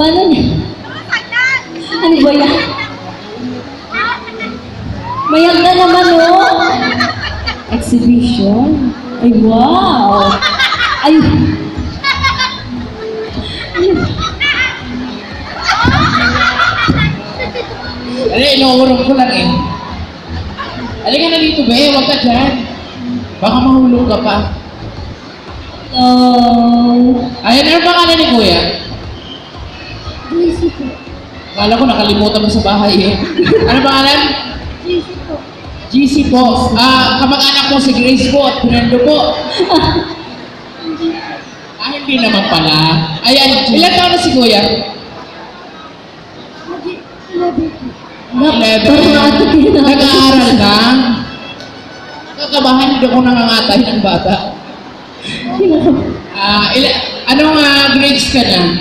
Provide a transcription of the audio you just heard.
Paano niya? Ano ba yan? Mayagda naman, oh! Exhibition? Ay, wow! Ay! Ano, inuurong ko lang eh. Halika na dito, be. Huwag ka dyan. Baka mahulog ka pa. Ayan, ano pangalan ni Kuya? Easy po. Akala ko nakalimutan mo sa bahay eh. Ano pangalan? Easy po. GC po. Kamag-anak ko si Grace po at Fernando po. Hindi naman pala. Ayan, ilan taon na si Kuya? 11. Nag-aaral ka? Nakakabahan, hindi ko nangangatay ng bata. Anong grades ka na?